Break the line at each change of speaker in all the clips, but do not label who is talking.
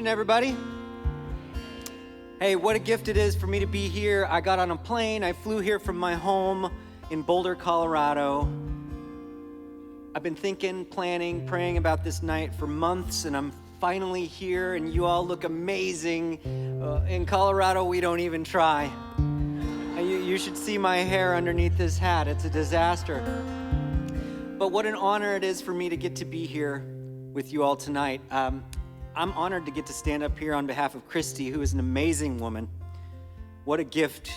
evening, everybody. Hey, what a gift it is for me to be here. I got on a plane. I flew here from my home in Boulder, Colorado. I've been thinking, planning, praying about this night for months, and I'm finally here, and you all look amazing. In Colorado, we don't even try. You should see my hair underneath this hat. It's a disaster. But what an honor it is for me to get to be here with you all tonight. I'm honored to get to stand up here on behalf of Christy, who is an amazing woman. What a gift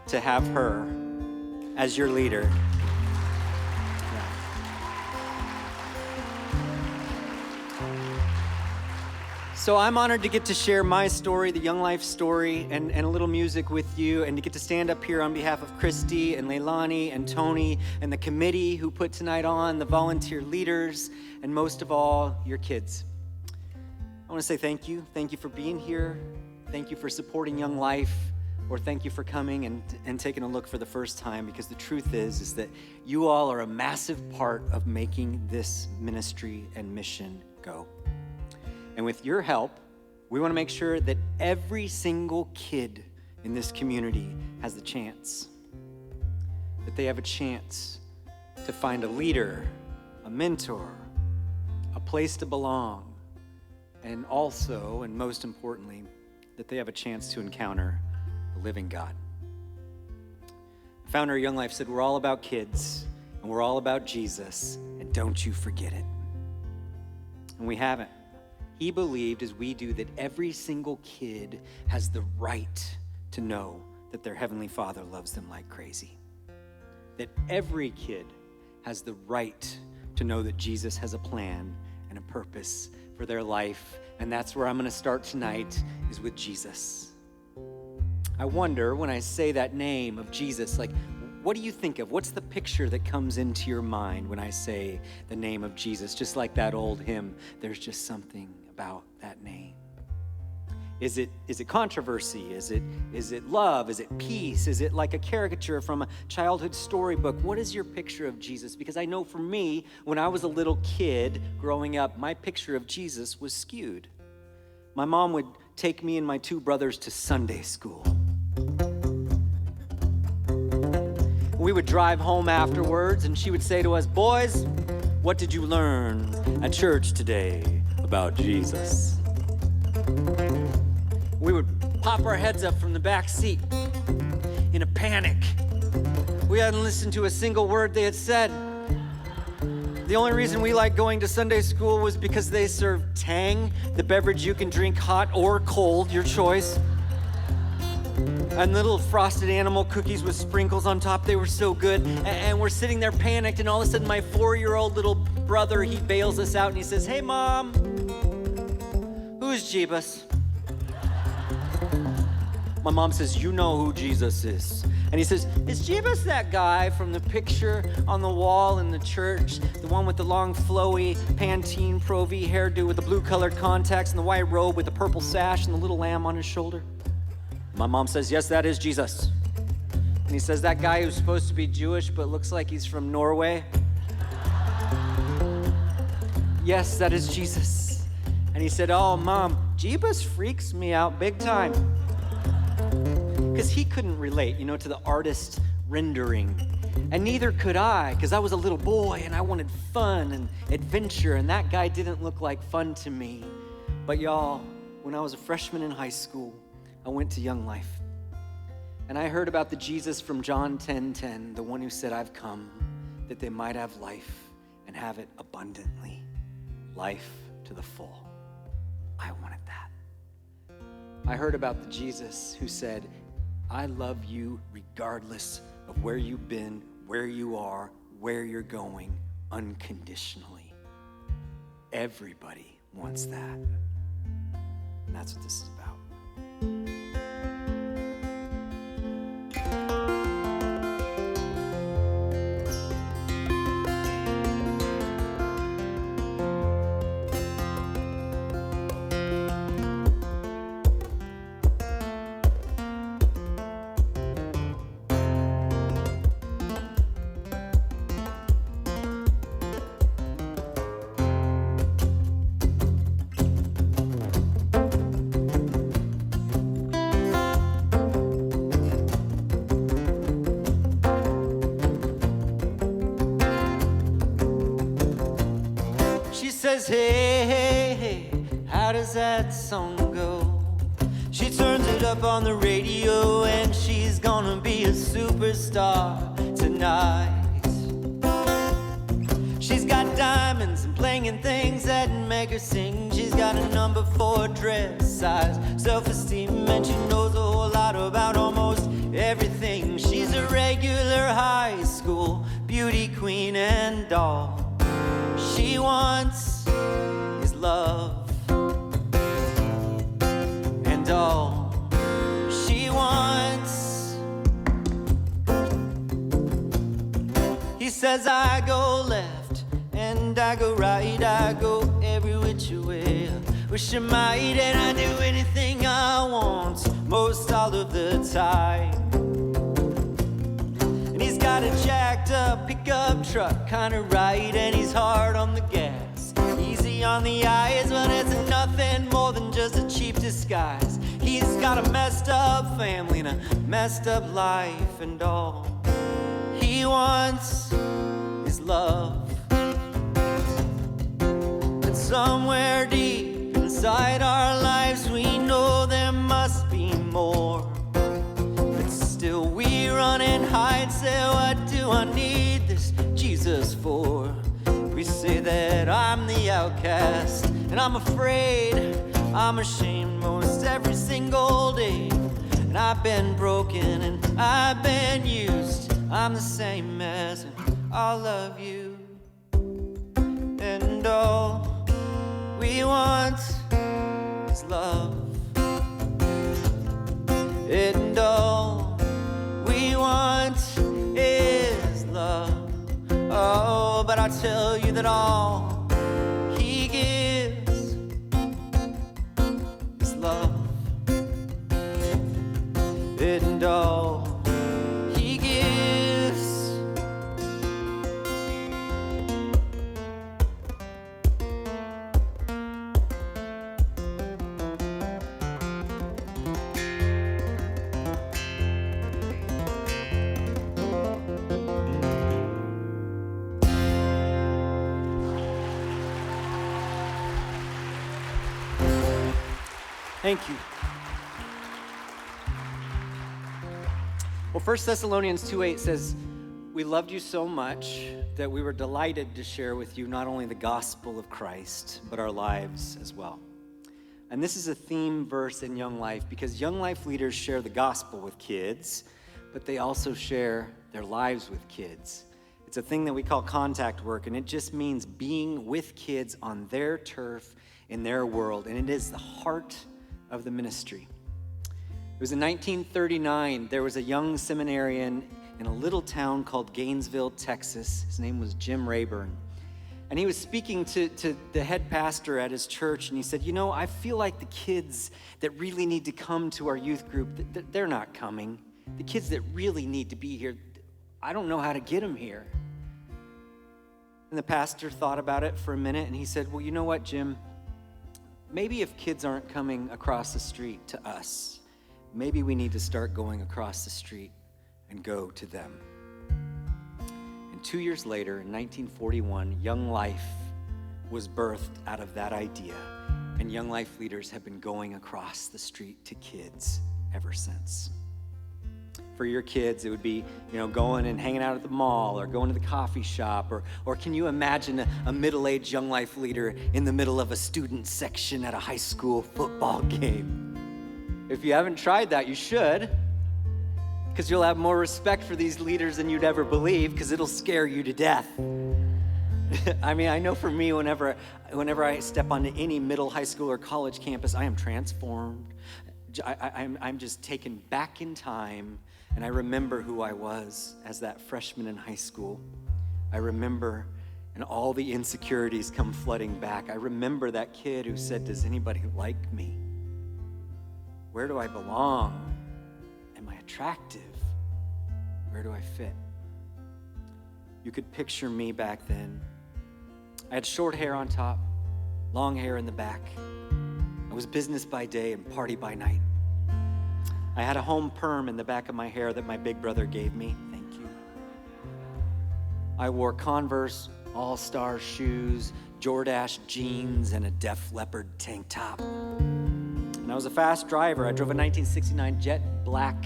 to have her as your leader. So I'm honored to get to share my story, the Young Life story, and a little music with you, and to get to stand up here on behalf of Christy and Leilani and Tony and the committee who put tonight on, the volunteer leaders, and most of all, your kids. I want to say thank you. Thank you for being here. Thank you for supporting Young Life, or thank you for coming and taking a look for the first time, because the truth is that you all are a massive part of making this ministry and mission go. And with your help, we want to make sure that every single kid in this community has the chance, that they have a chance to find a leader, a mentor, a place to belong, and also, and most importantly, that they have a chance to encounter the living God. The founder of Young Life said, we're all about kids, and we're all about Jesus, and don't you forget it. And we haven't. He believed, as we do, that every single kid has the right to know that their Heavenly Father loves them like crazy. That every kid has the right to know that Jesus has a plan and a purpose for their life. And that's where I'm going to start tonight, is with Jesus. I wonder, when I say that name of Jesus, what do you think of? What's the picture that comes into your mind when I say the name of Jesus? Just like that old hymn, there's just something about that name. Is it controversy? Is it love? Is it peace? Is it like a caricature from a childhood storybook? What is your picture of Jesus? Because I know for me, when I was a little kid growing up, my picture of Jesus was skewed. My mom would take me and my two brothers to Sunday school. We would drive home afterwards, and she would say to us, boys, what did you learn at church today about Jesus? We would pop our heads up from the back seat in a panic. We hadn't listened to a single word they had said. The only reason we liked going to Sunday school was because they served Tang, the beverage you can drink hot or cold, your choice. And little frosted animal cookies with sprinkles on top. They were so good. And we're sitting there panicked, and all of a sudden my 4-year-old little brother, he bails us out and he says, hey, Mom, who's Jeebus? My mom says, you know who Jesus is. And he says, is Jeebus that guy from the picture on the wall in the church? The one with the long, flowy Pantene Pro V hairdo with the blue-colored contacts and the white robe with the purple sash and the little lamb on his shoulder? My mom says, yes, that is Jesus. And he says, that guy who's supposed to be Jewish but looks like he's from Norway? Yes, that is Jesus. And he said, oh, Mom, Jeebus freaks me out big time. Because he couldn't relate, to the artist rendering. And neither could I, because I was a little boy and I wanted fun and adventure, and that guy didn't look like fun to me. But y'all, when I was a freshman in high school, I went to Young Life. And I heard about the Jesus from John 10:10, the one who said, I've come that they might have life and have it abundantly. Life to the full. I wanted that. I heard about the Jesus who said, I love you regardless of where you've been, where you are, where you're going, unconditionally. Everybody wants that. And that's what this is about. says, hey, hey, hey, how does that song go? She turns it up on the radio and she's gonna be a superstar tonight. She's got diamonds and bling things that make her sing. She's got a number 4 dress size, self-esteem, and she knows a whole lot about almost everything. She's a regular high school beauty queen, and all she wants is love. And all she wants. He says, I go left and I go right, I go every which way I wish I might, and I do anything I want most all of the time. And he's got a jacked up pickup truck, kinda right, and he's hard on the gas, easy on the eyes, but it's nothing more than just a cheap disguise. He's got a messed up family and a messed up life, and all he wants is love. But somewhere deep inside our lives we know there must be more. But still we run and hide, say, what do I need this Jesus for? We say that I'm the outcast, and I'm afraid, I'm ashamed most every single day. And I've been broken and I've been used, I'm the same as all of you. And all we want is love. And all we want is love. Oh, but I tell you that all he gives is love. And all he gives. Thank you. Well, 1 Thessalonians 2:8 says, we loved you so much that we were delighted to share with you not only the gospel of Christ, but our lives as well. And this is a theme verse in Young Life because Young Life leaders share the gospel with kids, but they also share their lives with kids. It's a thing that we call contact work, and it just means being with kids on their turf in their world, and it is the heart of the ministry. It was in 1939, there was a young seminarian in a little town called Gainesville, Texas. His name was Jim Rayburn. And he was speaking to the head pastor at his church, and he said, you know, I feel like the kids that really need to come to our youth group, they're not coming. The kids that really need to be here, I don't know how to get them here. And the pastor thought about it for a minute, and he said, well, you know what, Jim? Maybe if kids aren't coming across the street to us, maybe we need to start going across the street and go to them. And 2 years later, in 1941, Young Life was birthed out of that idea. And Young Life leaders have been going across the street to kids ever since. For your kids, it would be, going and hanging out at the mall or going to the coffee shop, or can you imagine a middle-aged Young Life leader in the middle of a student section at a high school football game? If you haven't tried that, you should, because you'll have more respect for these leaders than you'd ever believe, because it'll scare you to death. I mean, I know for me, whenever I step onto any middle, high school, or college campus, I am transformed. I'm just taken back in time, and I remember who I was as that freshman in high school. I remember, and all the insecurities come flooding back. I remember that kid who said, does anybody like me? Where do I belong? Am I attractive? Where do I fit? You could picture me back then. I had short hair on top, long hair in the back. I was business by day and party by night. I had a home perm in the back of my hair that my big brother gave me. Thank you. I wore Converse All-Star shoes, Jordache jeans and a Def Leppard tank top. And I was a fast driver. I drove a 1969 jet black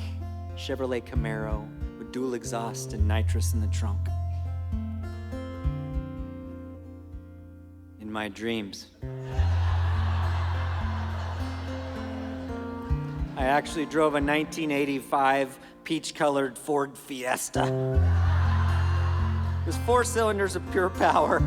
Chevrolet Camaro with dual exhaust and nitrous in the trunk. In my dreams. I actually drove a 1985 peach-colored Ford Fiesta. It was 4 cylinders of pure power.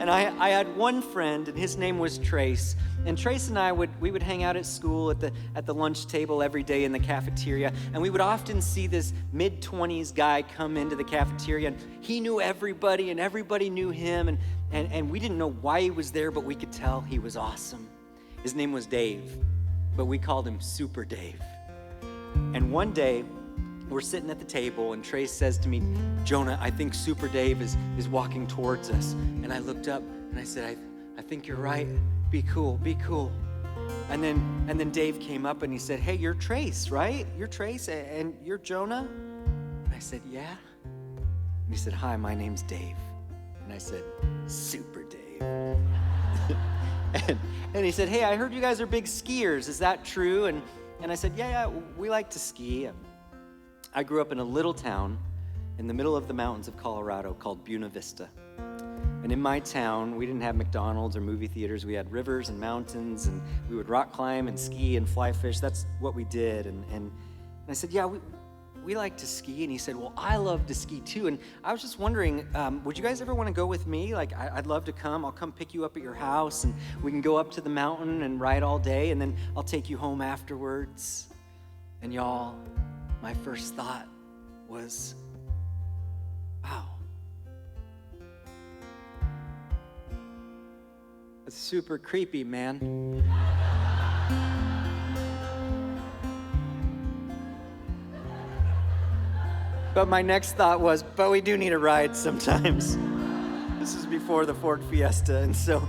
And I had one friend, and his name was Trace. And Trace and I would hang out at school at the lunch table every day in the cafeteria. And we would often see this mid-20s guy come into the cafeteria. And he knew everybody, and everybody knew him. And we didn't know why he was there, but we could tell he was awesome. His name was Dave, but we called him Super Dave. And one day, we're sitting at the table, and Trace says to me, "Jonah, I think Super Dave is walking towards us." And I looked up, and I said, I think you're right. Be cool, be cool. And then Dave came up, and he said, "Hey, you're Trace, right? You're Trace, and you're Jonah?" And I said, "Yeah." And he said, "Hi, my name's Dave." And I said, "Super Dave." and he said, "Hey, I heard you guys are big skiers. Is that true?" And I said, yeah, we like to ski. I grew up in a little town in the middle of the mountains of Colorado called Buena Vista. And in my town, we didn't have McDonald's or movie theaters. We had rivers and mountains, and we would rock climb and ski and fly fish. That's what we did. And I said, "Yeah, we like to ski." And he said, "Well, I love to ski too." And I was just wondering, would you guys ever want to go with me? Like, I'd love to come. I'll come pick you up at your house, and we can go up to the mountain and ride all day, and then I'll take you home afterwards. And y'all, my first thought was, wow, that's super creepy, man. But my next thought was, but we do need a ride sometimes. This is before the Ford Fiesta, and so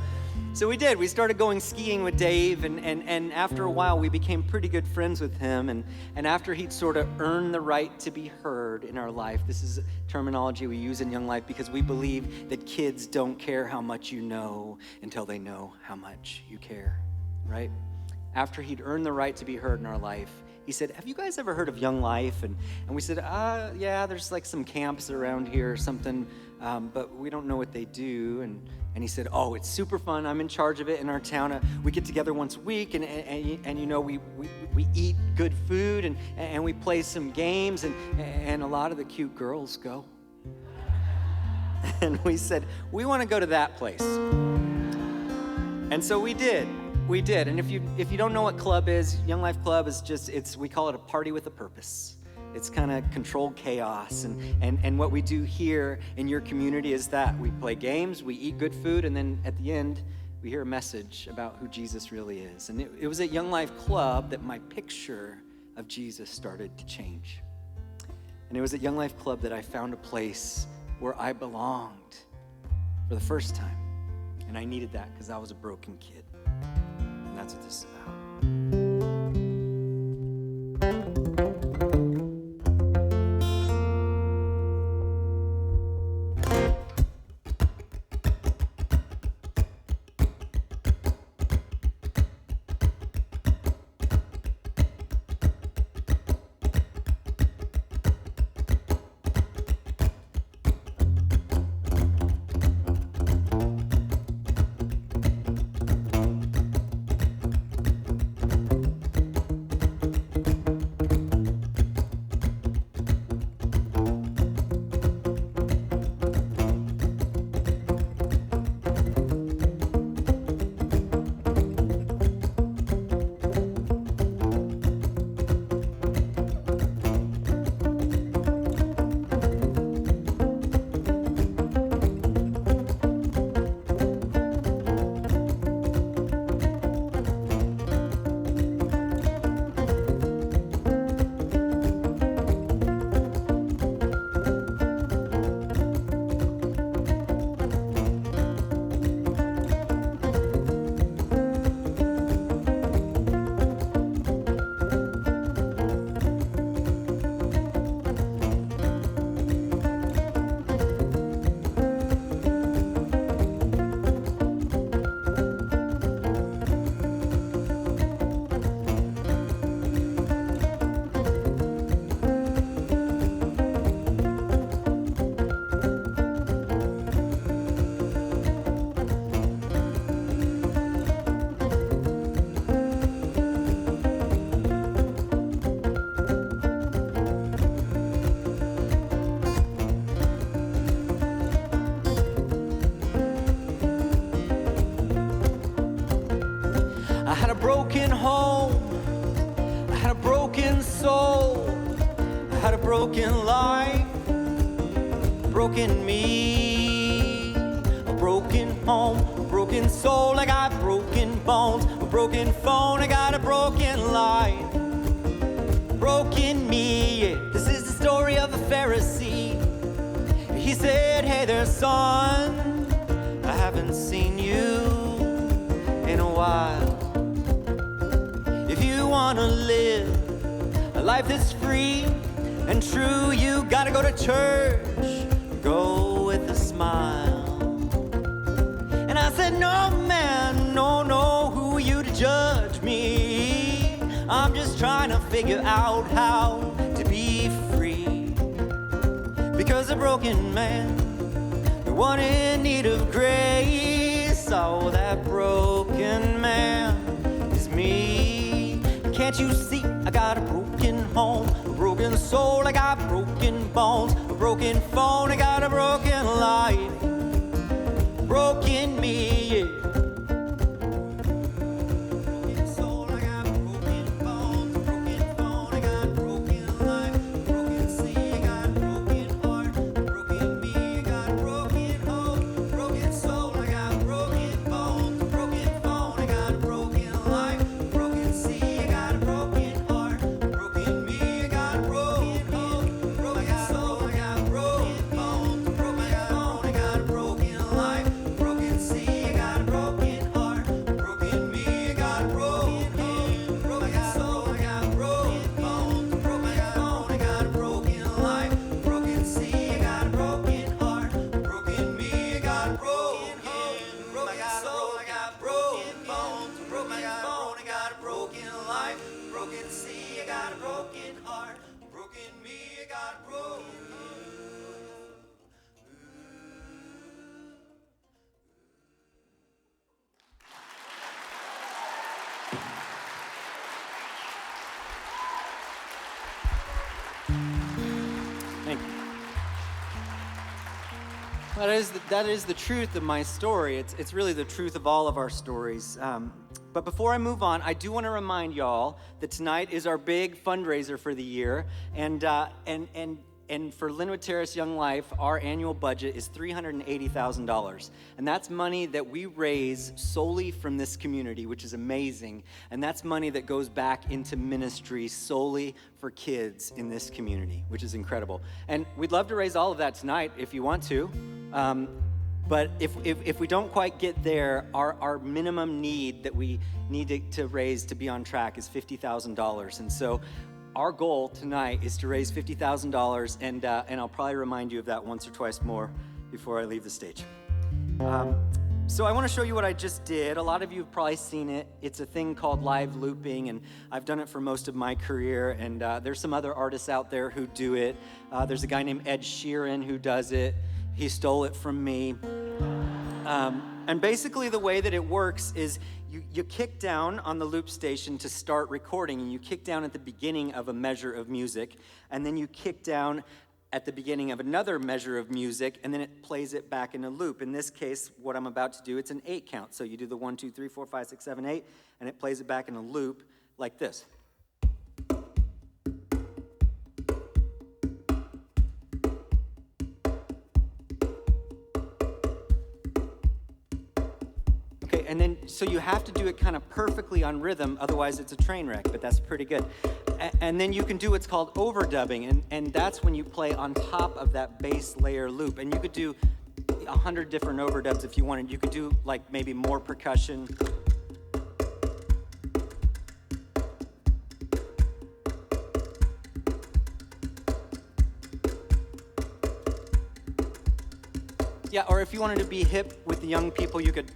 we did. We started going skiing with Dave, and after a while, we became pretty good friends with him, and after he'd sort of earned the right to be heard in our life. This is terminology we use in Young Life because we believe that kids don't care how much you know until they know how much you care, right? After he'd earned the right to be heard in our life, he said, "Have you guys ever heard of Young Life?" And we said, yeah, there's like some camps around here or something, but we don't know what they do. And he said, "Oh, it's super fun. I'm in charge of it in our town. We get together once a week, and you know, we eat good food, and we play some games, and a lot of the cute girls go." And we said, "We want to go to that place." And so we did. We did. And if you don't know what club is, Young Life Club is we call it a party with a purpose. It's kind of controlled chaos. And what we do here in your community is that we play games, we eat good food, and then at the end, we hear a message about who Jesus really is. And it was at Young Life Club that my picture of Jesus started to change. And it was at Young Life Club that I found a place where I belonged for the first time. And I needed that because I was a broken kid. And that's what this is about. soul. I had a broken life, a broken me, a broken home, a broken soul. I got broken bones, a broken phone. I got a broken life, broken me. This is the story of a Pharisee. He said, hey there, son, I haven't seen you in a while. If you wanna live a life that's free and true, you gotta go to church, go with a smile. And I said, no man, no, who are you to judge me? I'm just trying to figure out how to be free. Because a broken man, the one in need of grace, oh, that broken man is me. Can't you see, I got a broken home, a broken soul, I got broken bones, a broken phone, I got a broken life, broken me, yeah. That is the truth of my story. It's really the truth of all of our stories. But before I move on, I do want to remind y'all that tonight is our big fundraiser for the year, and for Lynnwood Terrace Young Life, our annual budget is $380,000, and that's money that we raise solely from this community, which is amazing, and that's money that goes back into ministry solely for kids in this community, which is incredible. And we'd love to raise all of that tonight if you want to. But if we don't quite get there, our minimum need that we need to raise to be on track is $50,000. And so our goal tonight is to raise $50,000, and I'll probably remind you of that once or twice more before I leave the stage. So I want to show you what I just did. A lot of you have probably seen it. It's a thing called live looping, and I've done it for most of my career, and there's some other artists out there who do it. There's a guy named Ed Sheeran who does it. He stole it from me. And basically the way that it works is you kick down on the loop station to start recording, and you kick down at the beginning of a measure of music, and then you kick down at the beginning of another measure of music, and then it plays it back in a loop. In this case, what I'm about to do, it's an 8 count. So you do the 1, 2, 3, 4, 5, 6, 7, 8, and it plays it back in a loop like this. And then, so you have to do it kind of perfectly on rhythm, otherwise it's a train wreck, but that's pretty good. And then you can do what's called overdubbing, and that's when you play on top of that bass layer loop. And you could do 100 different overdubs if you wanted. You could do like maybe more percussion. Yeah, or if you wanted to be hip with the young people, you could.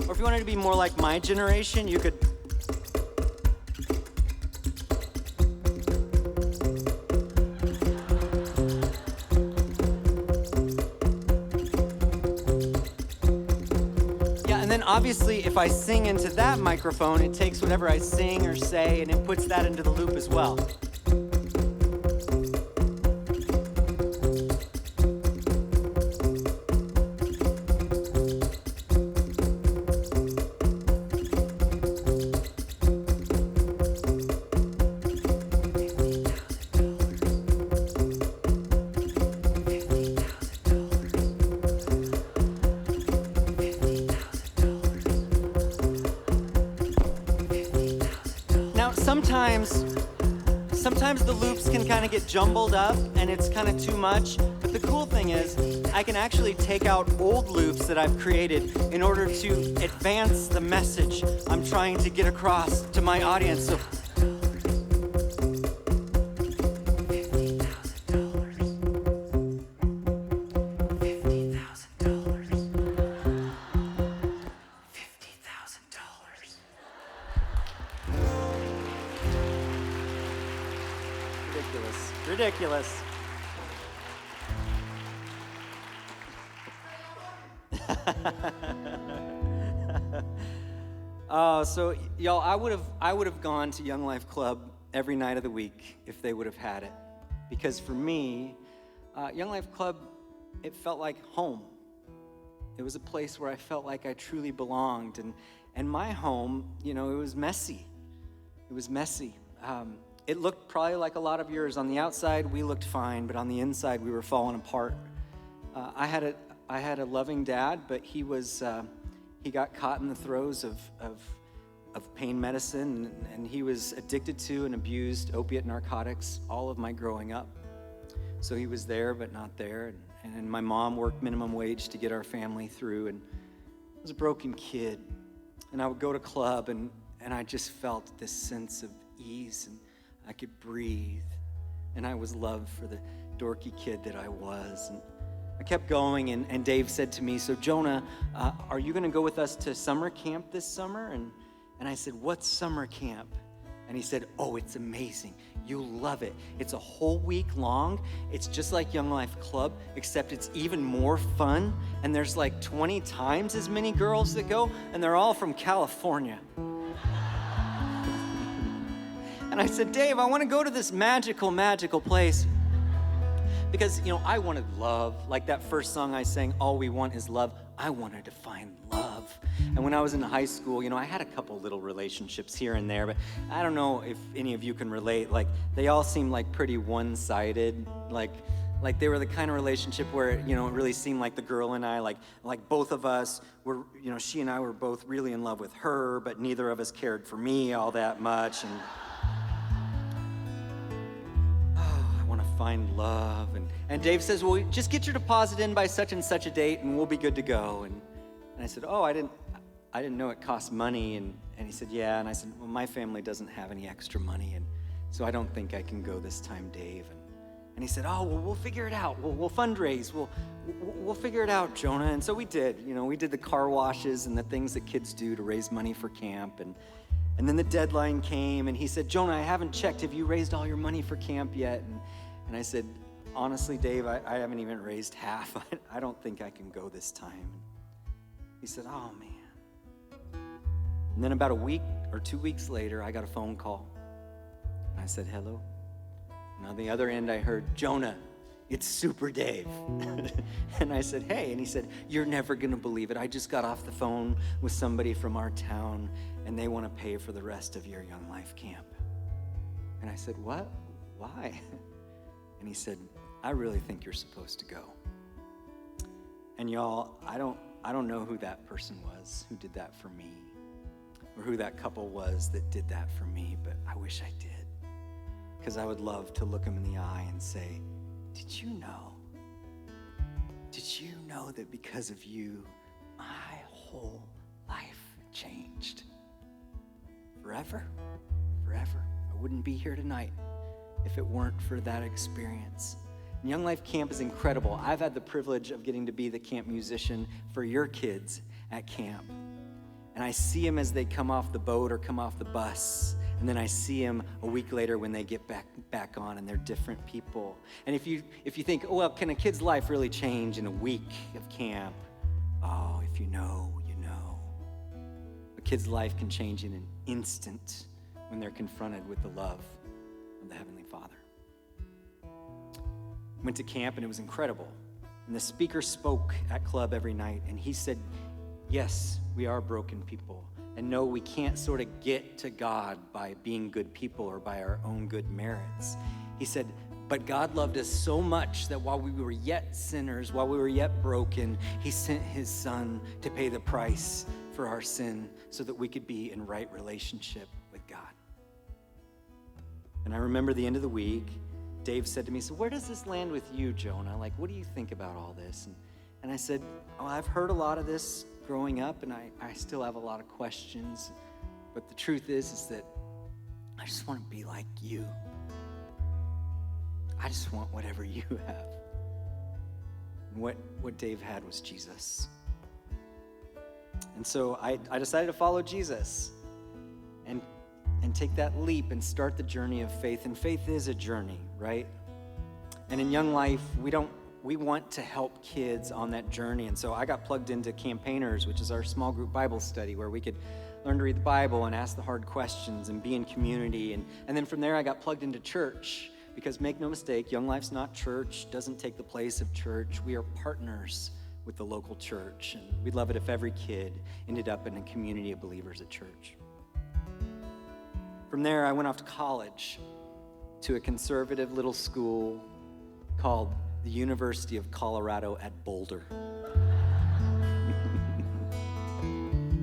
Or if you wanted to be more like my generation, you could. Yeah, and then obviously if I sing into that microphone, it takes whatever I sing or say and it puts that into the loop as well. sometimes the loops can kind of get jumbled up and it's kind of too much. But the cool thing is I can actually take out old loops that I've created in order to advance the message I'm trying to get across to my audience. So ridiculous. So y'all, I would have gone to Young Life Club every night of the week if they would have had it, because for me, Young Life Club, it felt like home. It was a place where I felt like I truly belonged, and my home, it was messy. It was messy. It looked probably like a lot of yours. On the outside, we looked fine, but on the inside, we were falling apart. I had a loving dad, but he got caught in the throes of pain medicine, and he was addicted to and abused opiate narcotics all of my growing up. So he was there, but not there. And my mom worked minimum wage to get our family through, and I was a broken kid. And I would go to club, and I just felt this sense of ease, and I could breathe, and I was loved for the dorky kid that I was. And I kept going, and Dave said to me, "So Jonah, are you gonna go with us to summer camp this summer?" And I said, "What's summer camp?" And he said, "Oh, it's amazing. You'll love it. It's a whole week long. It's just like Young Life Club, except it's even more fun. And there's like 20 times as many girls that go, and they're all from California." And I said, "Dave, I want to go to this magical, magical place." Because, I wanted love. Like that first song I sang, "All We Want Is Love." I wanted to find love. And when I was in high school, I had a couple little relationships here and there, but I don't know if any of you can relate. Like, they all seemed like pretty one-sided. Like they were the kind of relationship where, it really seemed like the girl and I, like both of us were, she and I were both really in love with her, but neither of us cared for me all that much. And find love. And Dave says, "Well, just get your deposit in by such and such a date and we'll be good to go." And I said, "Oh, I didn't know it cost money." And he said, "Yeah." And I said, "Well, my family doesn't have any extra money, and so I don't think I can go this time, Dave." And he said, "Oh, well, we'll figure it out. We'll fundraise. We'll figure it out, Jonah." And so we did. We did the car washes and the things that kids do to raise money for camp. And then the deadline came, and he said, "Jonah, I haven't checked. Have you raised all your money for camp yet?" And I said, "Honestly, Dave, I haven't even raised half. I don't think I can go this time." He said, "Oh, man." And then about a week or 2 weeks later, I got a phone call. And I said, "Hello?" And on the other end, I heard, "Jonah, it's Super Dave." And I said, "Hey." And he said, "You're never going to believe it. I just got off the phone with somebody from our town, and they want to pay for the rest of your Young Life camp." And I said, "What? Why?" And he said, "I really think you're supposed to go." And y'all, I don't know who that person was who did that for me, or who that couple was that did that for me, but I wish I did. Because I would love to look them in the eye and say, Did you know that because of you, my whole life changed? Forever. I wouldn't be here tonight if it weren't for that experience. And Young Life Camp is incredible. I've had the privilege of getting to be the camp musician for your kids at camp. And I see them as they come off the boat or come off the bus. And then I see them a week later when they get back on, and they're different people. And if you think, "Oh, well, can a kid's life really change in a week of camp?" Oh, if you know, you know. A kid's life can change in an instant when they're confronted with the love of the Heavenly Father. Went to camp, and it was incredible. And the speaker spoke at club every night, and he said, "Yes, we are broken people. And no, we can't sort of get to God by being good people or by our own good merits." He said, "But God loved us so much that while we were yet sinners, while we were yet broken, he sent his son to pay the price for our sin so that we could be in right relationship with God." And I remember the end of the week, Dave said to me, so where does this land with you, Jonah? Like, what do you think about all this? And I said, oh, I've heard a lot of this growing up, and I still have a lot of questions. But the truth is that I just want to be like you. I just want whatever you have. And what Dave had was Jesus. And so I decided to follow Jesus and take that leap and start the journey of faith. And faith is a journey, right? And in Young Life, we want to help kids on that journey. And so I got plugged into Campaigners, which is our small group Bible study where we could learn to read the Bible and ask the hard questions and be in community. And then from there, I got plugged into church because make no mistake, Young Life's not church, doesn't take the place of church. We are partners with the local church. And we'd love it if every kid ended up in a community of believers at church. From there, I went off to college to a conservative little school called the University of Colorado at Boulder.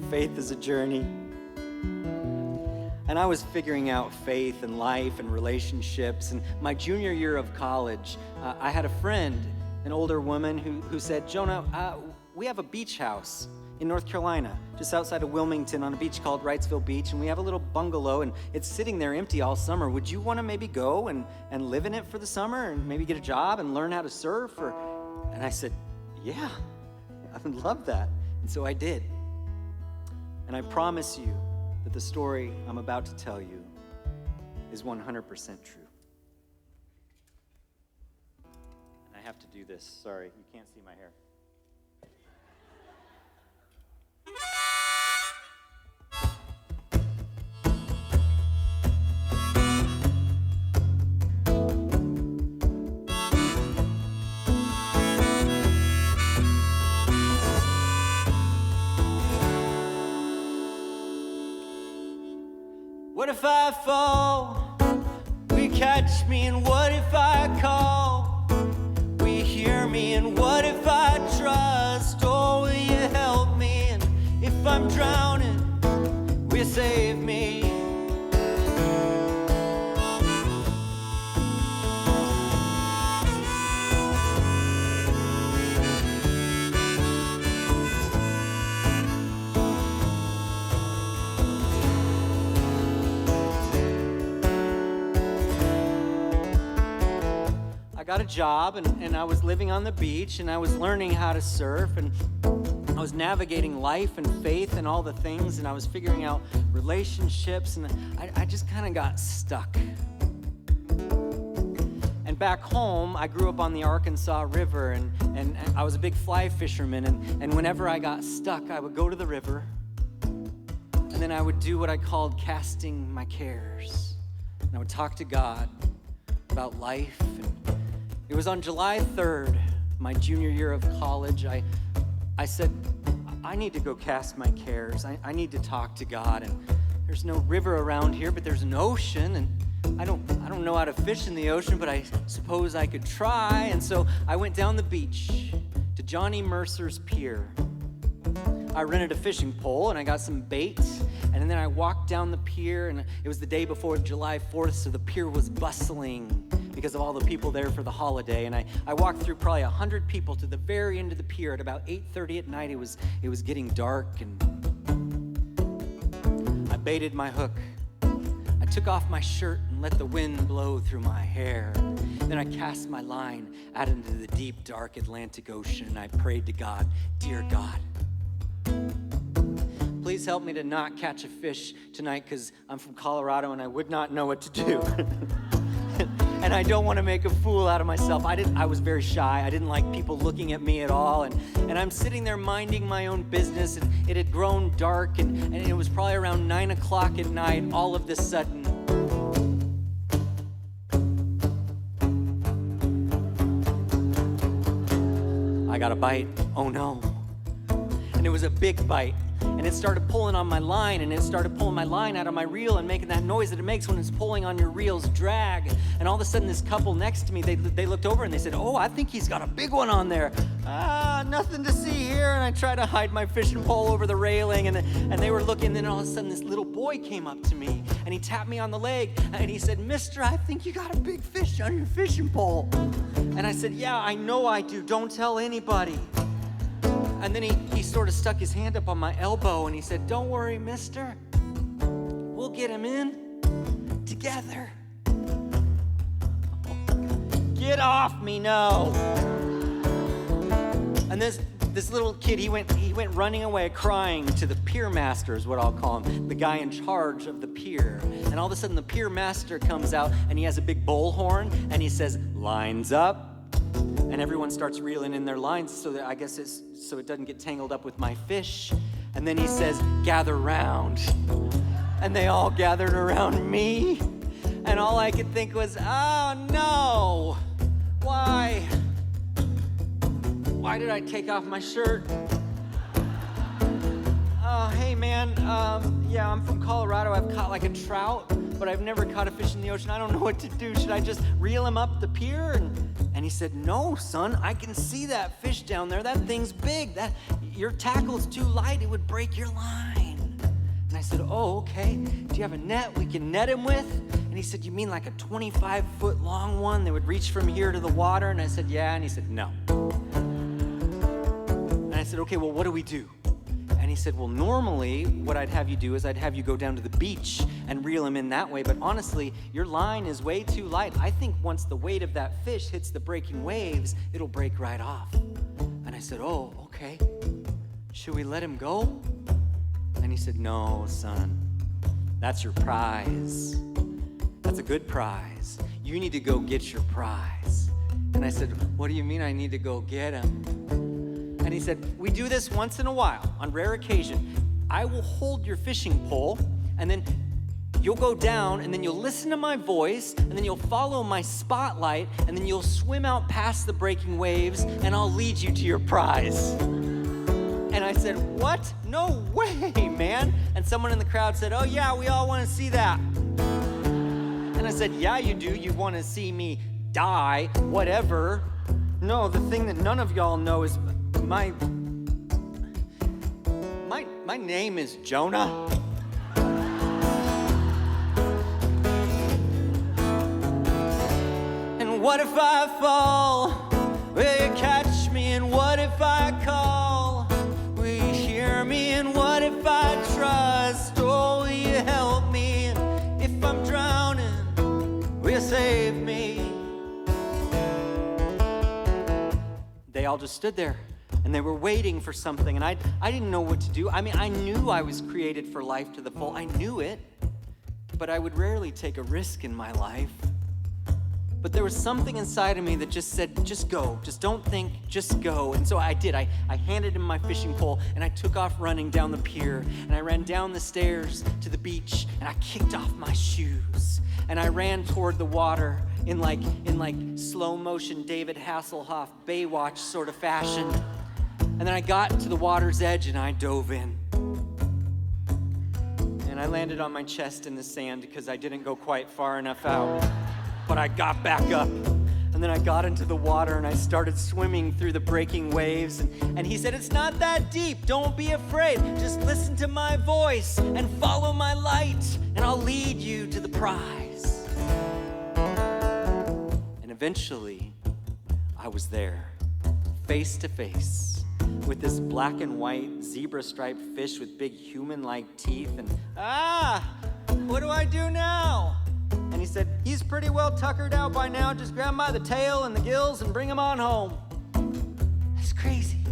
Faith is a journey. And I was figuring out faith and life and relationships. And my junior year of college, I had a friend, an older woman who said, Jonah, we have a beach house in North Carolina, just outside of Wilmington on a beach called Wrightsville Beach, and we have a little bungalow, and it's sitting there empty all summer. Would you want to maybe go and live in it for the summer and maybe get a job and learn how to surf? And I said, yeah, I would love that. And so I did. And I promise you that the story I'm about to tell you is 100% true. And I have to do this. Sorry, you can't see my hair. What if I fall? We catch me, and what if I call? We hear me, and what if I trust? Oh, will you help me? And if I'm drowning, will you save me? I got a job and I was living on the beach and I was learning how to surf and I was navigating life and faith and all the things and I was figuring out relationships and I just kind of got stuck. And back home, I grew up on the Arkansas River and I was a big fly fisherman and whenever I got stuck, I would go to the river and then I would do what I called casting my cares. And I would talk to God about life. And it was on July 3rd, my junior year of college, I said, I need to go cast my cares. I need to talk to God. And there's no river around here, but there's an ocean. And I don't know how to fish in the ocean, but I suppose I could try. And so I went down the beach to Johnny Mercer's pier. I rented a fishing pole and I got some bait. And then I walked down the pier and it was the day before July 4th, so the pier was bustling because of all the people there for the holiday. And I walked through probably 100 people to the very end of the pier at about 8:30 at night. It was getting dark and I baited my hook. I took off my shirt and let the wind blow through my hair. Then I cast my line out into the deep, dark Atlantic Ocean and I prayed to God, dear God, please help me to not catch a fish tonight because I'm from Colorado and I would not know what to do. And I don't want to make a fool out of myself. I was very shy. I didn't like people looking at me at all. And I'm sitting there minding my own business and it had grown dark and it was probably around 9 o'clock at night. All of this sudden, I got a bite. Oh no. and it was a big bite. And it started pulling on my line, and it started pulling my line out of my reel and making that noise that it makes when it's pulling on your reel's drag. And all of a sudden, this couple next to me, they looked over and they said, "Oh, I think he's got a big one on there." Nothing to see here. And I tried to hide my fishing pole over the railing, and they were looking. And then all of a sudden, this little boy came up to me, and he tapped me on the leg, and he said, "Mister, I think you got a big fish on your fishing pole." And I said, "Yeah, I know I do. Don't tell anybody." And then he sort of stuck his hand up on my elbow and he said, "Don't worry, mister. We'll get him in together." Get off me, no. And this little kid, he went running away crying to the pier master, is what I'll call him, the guy in charge of the pier. And all of a sudden the pier master comes out and he has a big bullhorn and he says, "Lines up." And everyone starts reeling in their lines so that so it doesn't get tangled up with my fish. And then he says, "Gather round." And they all gathered around me. And all I could think was, "Oh no, why? Why did I take off my shirt?" "Oh, hey man, yeah, I'm from Colorado. I've caught like a trout, but I've never caught a fish in the ocean. I don't know what to do. Should I just reel him up the pier?" And he said, "No, son, I can see that fish down there. That thing's big. Your tackle's too light. It would break your line." And I said, "Oh, okay. Do you have a net we can net him with?" And he said, "You mean like a 25-foot long one that would reach from here to the water?" And I said, "Yeah." And he said, "No." And I said, "Okay, well, what do we do?" And he said, "Well, normally what I'd have you do is I'd have you go down to the beach and reel him in that way. But honestly, your line is way too light. I think once the weight of that fish hits the breaking waves, it'll break right off." And I said, "Oh, okay. Should we let him go?" And he said, "No, son. That's your prize. That's a good prize. You need to go get your prize." And I said, "What do you mean I need to go get him?" And he said, "We do this once in a while, on rare occasion. I will hold your fishing pole, and then you'll go down, and then you'll listen to my voice, and then you'll follow my spotlight, and then you'll swim out past the breaking waves, and I'll lead you to your prize." And I said, "What? No way, man." And someone in the crowd said, "Oh yeah, we all want to see that." And I said, "Yeah, you do. You want to see me die, whatever. No, the thing that none of y'all know is my name is Jonah." "And what if I fall? Will you catch me? And what if I call? Will you hear me? And what if I trust? Oh, will you help me? And if I'm drowning, will you save me?" They all just stood there. And they were waiting for something, and I didn't know what to do. I mean, I knew I was created for life to the full. I knew it, but I would rarely take a risk in my life. But there was something inside of me that just said, "Just go. Just don't think. Just go." And so I did. I handed him my fishing pole, and I took off running down the pier, and I ran down the stairs to the beach, and I kicked off my shoes, and I ran toward the water in like slow motion David Hasselhoff Baywatch sort of fashion. And then I got to the water's edge and I dove in. And I landed on my chest in the sand because I didn't go quite far enough out. But I got back up. And then I got into the water and I started swimming through the breaking waves. And he said, "It's not that deep. Don't be afraid. Just listen to my voice and follow my light, and I'll lead you to the prize." And eventually, I was there, face to face, with this black and white zebra-striped fish with big human-like teeth. And what do I do now? And he said, "He's pretty well tuckered out by now. Just grab him by the tail and the gills and bring him on home." That's crazy.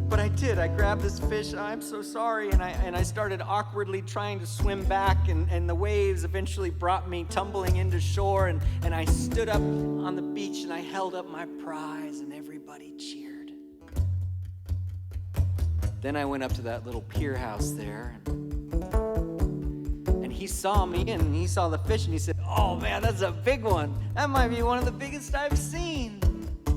But I did. I grabbed this fish. I'm so sorry. And I started awkwardly trying to swim back. And the waves eventually brought me tumbling into shore. And I stood up on the beach and I held up my prize and everybody cheered. Then I went up to that little pier house there. And he saw me and he saw the fish and he said, "Oh man, that's a big one. That might be one of the biggest I've seen."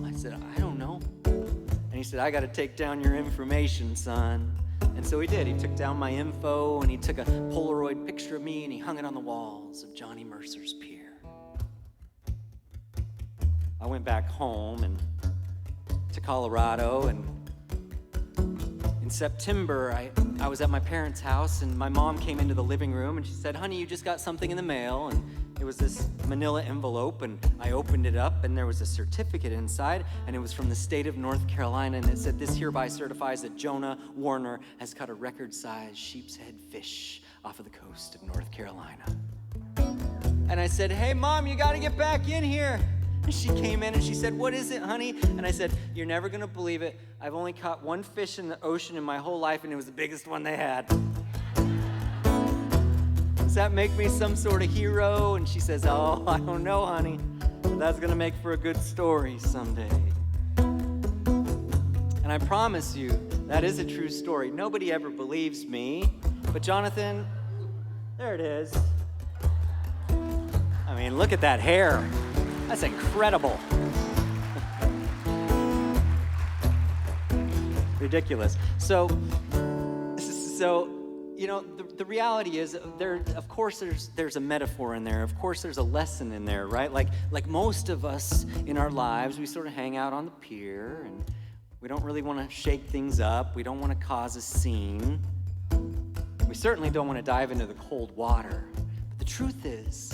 I said, "I don't know." And he he said, I got to take down your information, son. And so he did. He took down my info, and he took a Polaroid picture of me, and he hung it on the walls of Johnny Mercer's pier. I went back home and to Colorado, and in September, I was at my parents' house, and my mom came into the living room, and she said, honey, you just got something in the mail, and it was this manila envelope, and I opened it up, and there was a certificate inside, and it was from the state of North Carolina, and it said, this hereby certifies that Jonah Werner has caught a record-sized sheep's head fish off of the coast of North Carolina. And I said, hey, Mom, you got to get back in here. And she came in and she said, what is it, honey? And I said, you're never going to believe it. I've only caught one fish in the ocean in my whole life, and it was the biggest one they had. Does that make me some sort of hero? And she says, oh, I don't know, honey. But that's going to make for a good story someday. And I promise you, that is a true story. Nobody ever believes me. But Jonathan, there it is. I mean, look at that hair. That's incredible. Ridiculous. So, you know, the reality is, of course there's a metaphor in there. Of course there's a lesson in there, right? Like most of us in our lives, we sort of hang out on the pier, and we don't really want to shake things up. We don't want to cause a scene. We certainly don't want to dive into the cold water. But the truth is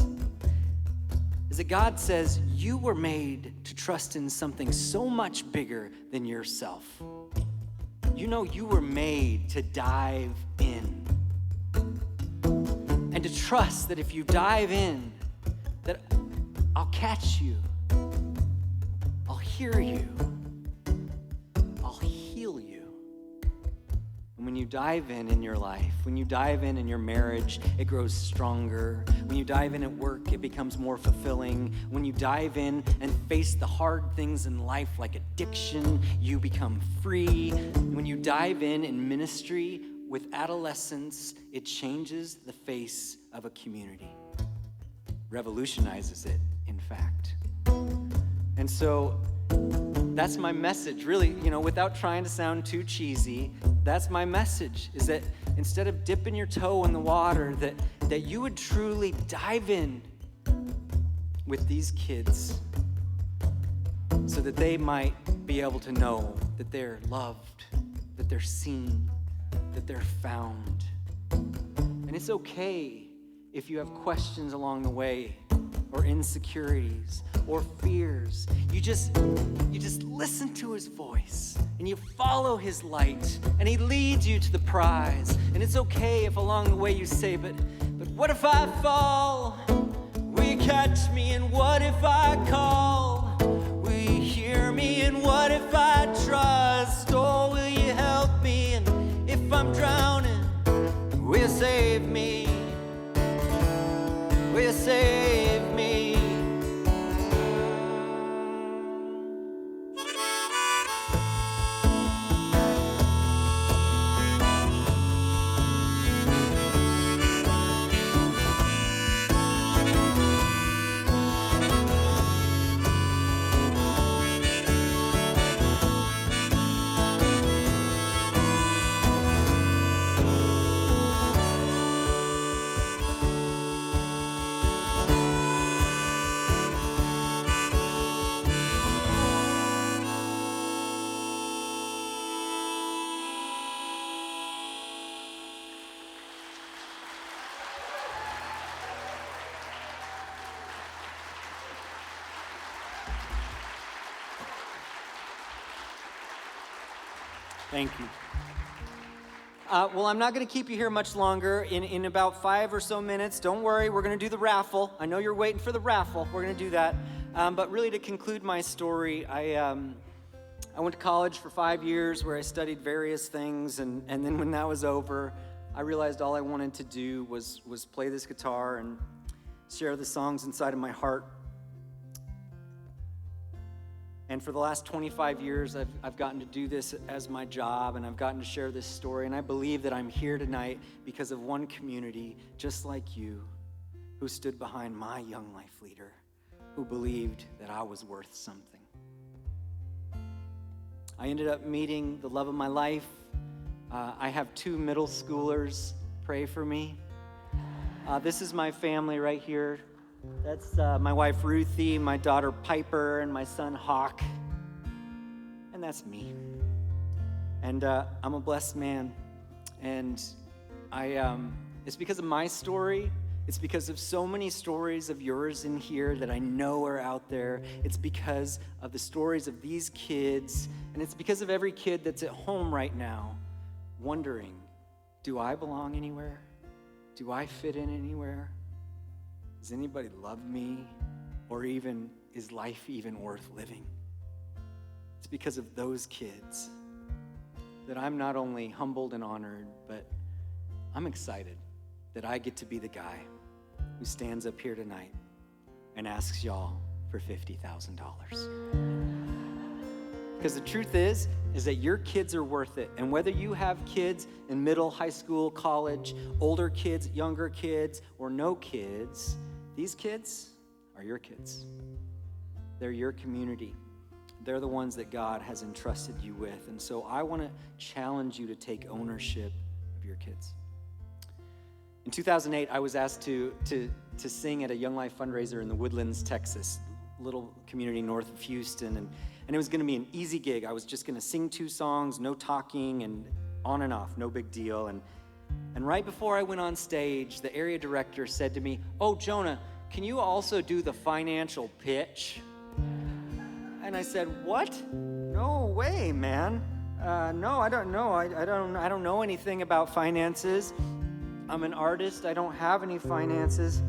that God says you were made to trust in something so much bigger than yourself. You know, you were made to dive in and to trust that if you dive in, that I'll catch you, I'll hear you, I'll heal you. And when you dive in your life, when you dive in your marriage, it grows stronger. When you dive in at work, it becomes more fulfilling. When you dive in and face the hard things in life like addiction, you become free. When you dive in ministry with adolescents, it changes the face of a community. Revolutionizes it, in fact. And so that's my message, really, you know, without trying to sound too cheesy. That's my message, is that instead of dipping your toe in the water, that you would truly dive in with these kids so that they might be able to know that they're loved, that they're seen, that they're found. And it's okay if you have questions along the way, or insecurities, or fears. You just listen to his voice, and you follow his light, and he leads you to the prize. And it's okay if along the way you say, but what if I fall? Will you catch me? And what if I call? Will you hear me? And what if I trust? Or will you help me? And if I'm drowning, will you save me? Will you save me? Thank you. Well, I'm not going to keep you here much longer. In about 5 or so minutes, don't worry, we're going to do the raffle. I know you're waiting for the raffle. We're going to do that. But really, to conclude my story, I went to college for 5 years where I studied various things, and then when that was over, I realized all I wanted to do was play this guitar and share the songs inside of my heart. And for the last 25 years, I've gotten to do this as my job, and I've gotten to share this story. And I believe that I'm here tonight because of one community just like you who stood behind my young life leader, who believed that I was worth something. I ended up meeting the love of my life. I have 2 middle schoolers. Pray for me. This is my family right here. That's my wife Ruthie, my daughter Piper, and my son Hawk. And that's me. And I'm a blessed man. And it's because of my story. It's because of so many stories of yours in here that I know are out there. It's because of the stories of these kids. And it's because of every kid that's at home right now wondering, do I belong anywhere? Do I fit in anywhere? Does anybody love me? Or even, is life even worth living? It's because of those kids that I'm not only humbled and honored, but I'm excited that I get to be the guy who stands up here tonight and asks y'all for $50,000. Because the truth is that your kids are worth it. And whether you have kids in middle, high school, college, older kids, younger kids, or no kids, these kids are your kids. They're your community. They're the ones that God has entrusted you with. And so I want to challenge you to take ownership of your kids. In 2008, I was asked to sing at a Young Life fundraiser in the Woodlands, Texas, little community north of Houston, and it was going to be an easy gig. I was just going to sing 2 songs, no talking, and on and off, no big deal. And right before I went on stage, the area director said to me, "Oh, Jonah, can you also do the financial pitch?" And I said, "What? No way, man. No, I don't know. I don't know anything about finances. I'm an artist. I don't have any finances.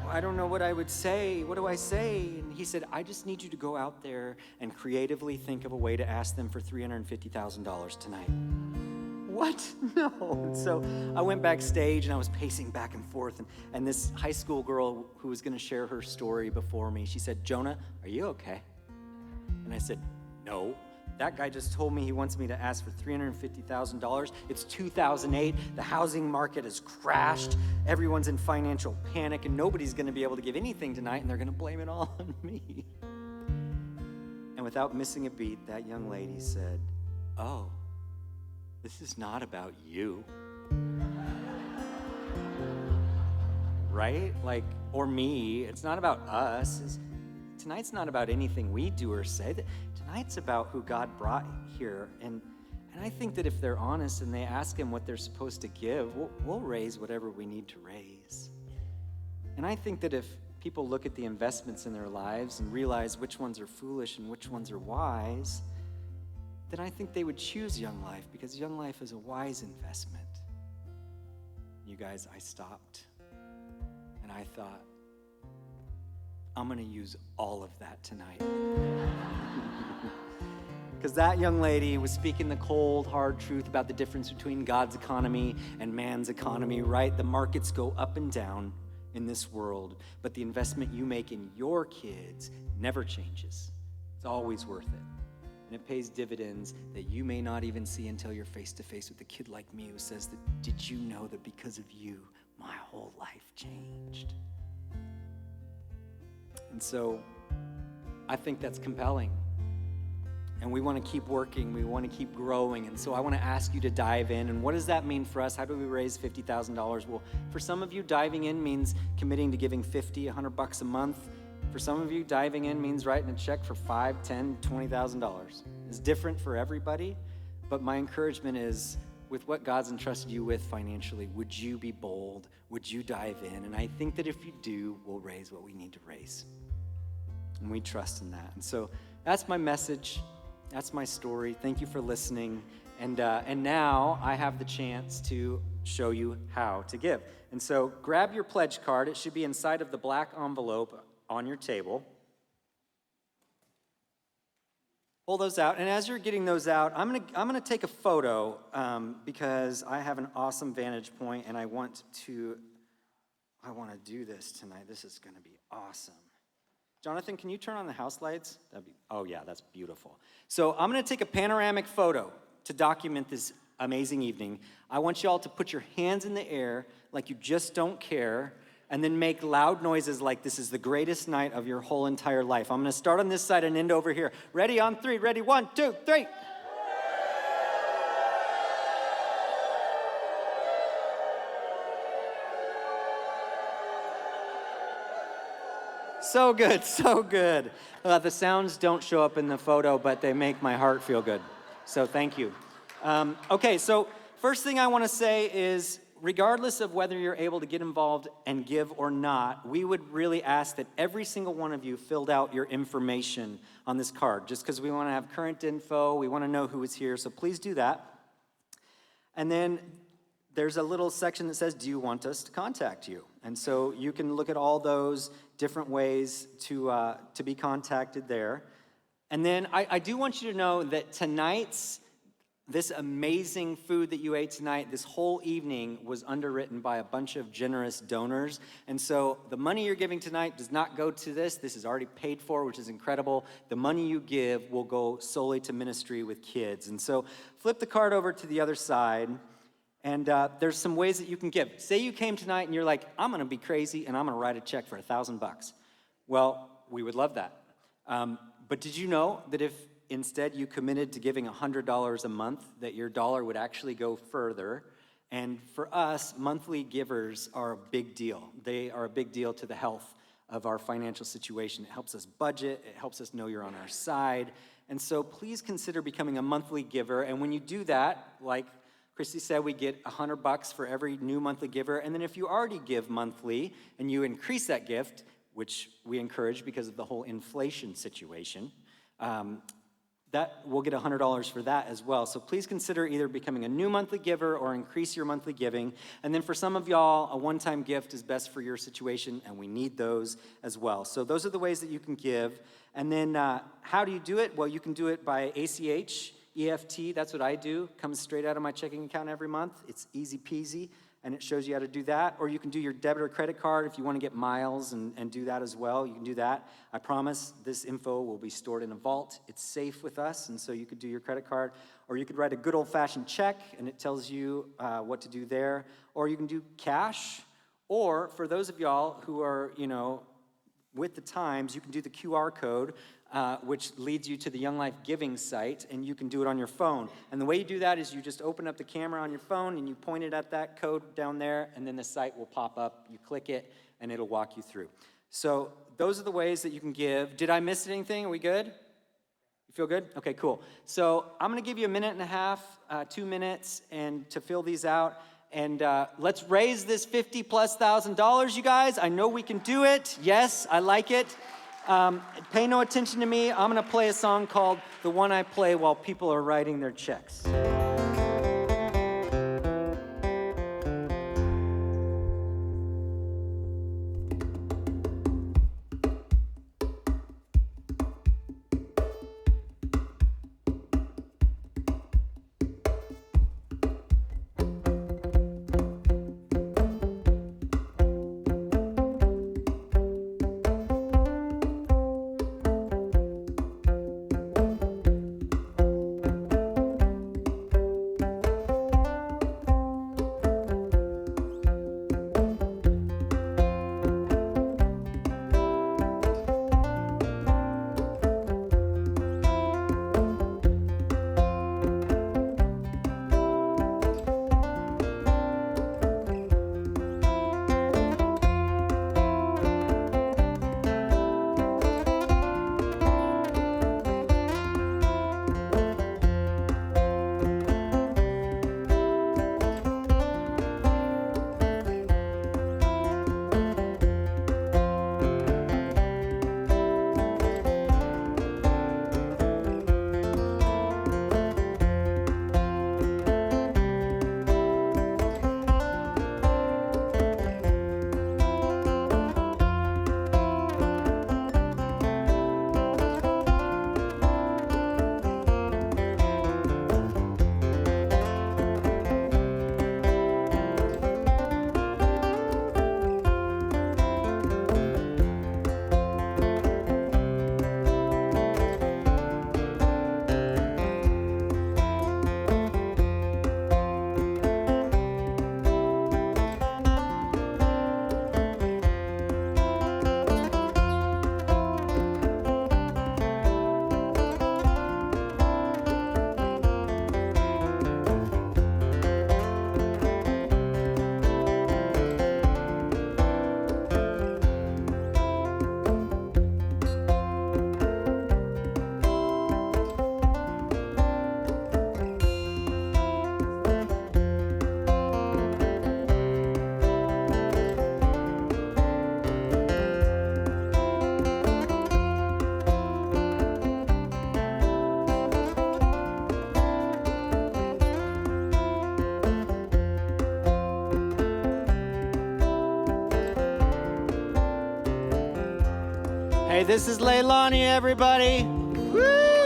I don't know what I would say. What do I say?" And he said, "I just need you to go out there and creatively think of a way to ask them for $350,000 tonight." What? No. So I went backstage and I was pacing back and forth, and this high school girl who was going to share her story before me, she said, "Jonah, are you okay?" And I said, "No. That guy just told me he wants me to ask for $350,000. It's 2008. The housing market has crashed. Everyone's in financial panic, and nobody's going to be able to give anything tonight, and they're going to blame it all on me." And without missing a beat, that young lady said, "Oh, this is not about you." Right? Like, or me. It's not about us. Tonight's not about anything we do or say. Tonight's about who God brought here. And I think that if they're honest and they ask him what they're supposed to give, we'll raise whatever we need to raise. And I think that if people look at the investments in their lives and realize which ones are foolish and which ones are wise, then I think they would choose Young Life, because Young Life is a wise investment. You guys, I stopped and I thought, I'm going to use all of that tonight. Because that young lady was speaking the cold, hard truth about the difference between God's economy and man's economy, right? The markets go up and down in this world, but the investment you make in your kids never changes. It's always worth it. And it pays dividends that you may not even see until you're face to face with a kid like me who says that, "Did you know that because of you, my whole life changed?" And so I think that's compelling. And we want to keep working. We want to keep growing. And so I want to ask you to dive in. And what does that mean for us? How do we raise $50,000? Well, for some of you, diving in means committing to giving $50, $100 a month. For some of you, diving in means writing a check for $5,000, $10,000, $20,000. It's different for everybody. But my encouragement is, with what God's entrusted you with financially, would you be bold? Would you dive in? And I think that if you do, we'll raise what we need to raise. And we trust in that. And so that's my message. That's my story. Thank you for listening. And now I have the chance to show you how to give. And so grab your pledge card. It should be inside of the black envelope on your table. Pull those out. And as you're getting those out, I'm gonna take a photo because I have an awesome vantage point, and I want to do this tonight. This is gonna be awesome. Jonathan, can you turn on the house lights? Oh yeah, that's beautiful. So I'm gonna take a panoramic photo to document this amazing evening. I want you all to put your hands in the air like you just don't care. and then make loud noises like this is the greatest night of your whole entire life. I'm going to start on this side and end over here. Ready on 3. Ready, 1, 2, 3. So good, so good. The sounds don't show up in the photo, but they make my heart feel good. So thank you. Okay, so first thing I want to say is, regardless of whether you're able to get involved and give or not, we would really ask that every single one of you filled out your information on this card, just because we want to have current info, we want to know who is here, so please do that. And then there's a little section that says, do you want us to contact you? And so you can look at all those different ways to be contacted there. And then I do want you to know that this amazing food that you ate tonight, this whole evening was underwritten by a bunch of generous donors. And so the money you're giving tonight does not go to this. This is already paid for, which is incredible. The money you give will go solely to ministry with kids. And so flip the card over to the other side. And there's some ways that you can give. Say you came tonight and you're like, I'm going to be crazy and I'm going to write a check for $1,000. Well, we would love that. But did you know that if instead you committed to giving $100 a month, that your dollar would actually go further? And for us, monthly givers are a big deal. They are a big deal to the health of our financial situation. It helps us budget. It helps us know you're on our side. And so please consider becoming a monthly giver. And when you do that, like Christy said, we get $100 for every new monthly giver. And then if you already give monthly and you increase that gift, which we encourage because of the whole inflation situation, that we'll get $100 for that as well. So please consider either becoming a new monthly giver or increase your monthly giving. And then for some of y'all, a one-time gift is best for your situation, and we need those as well. So those are the ways that you can give. And then how do you do it? Well, you can do it by ACH, EFT, that's what I do. Comes straight out of my checking account every month. It's easy peasy, and it shows you how to do that. Or you can do your debit or credit card if you want to get miles and do that as well. You can do that. I promise this info will be stored in a vault. It's safe with us, and so you could do your credit card. Or you could write a good old-fashioned check, and it tells you what to do there. Or you can do cash. Or for those of y'all who are, with the times, you can do the QR code, which leads you to the Young Life giving site, and you can do it on your phone. And the way you do that is you just open up the camera on your phone, and you point it at that code down there, and then the site will pop up. You click it, and it'll walk you through. So those are the ways that you can give. Did I miss anything? Are we good? You feel good? Okay, cool. So I'm going to give you a minute and a half, 2 minutes, and to fill these out. And let's raise this $50,000+, you guys. I know we can do it. Yes, I like it. Pay no attention to me. I'm going to play a song called The One I Play While People Are Writing Their Checks. Hey, this is Leilani, everybody. Woo!